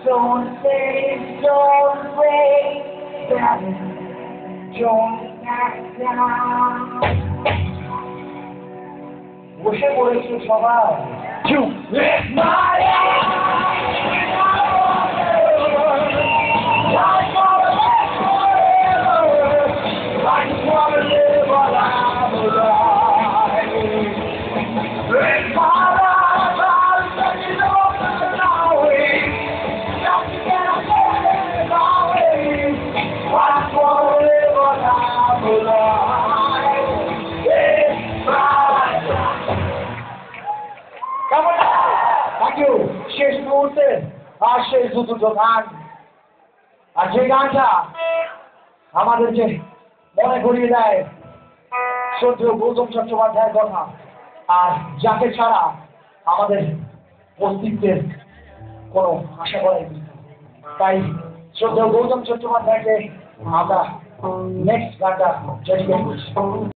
Don't say, don't wait, don't back down. বসে পড়েছে সবাই চুপ শেষ মুহূর্তে আর শেষ দুটো গান আর যে গানটা আমাদেরকে মনে করিয়ে দেয় শ্রদ্ধেয় গৌতম চট্টোপাধ্যায়ের কথা আর যাকে ছাড়া আমাদের অস্তিত্বের কোনো আশা করাই তাই শ্রদ্ধেয় গৌতম চট্টোপাধ্যায়কে আমরা নেক্সট গানটা ডেডিকেট করছি।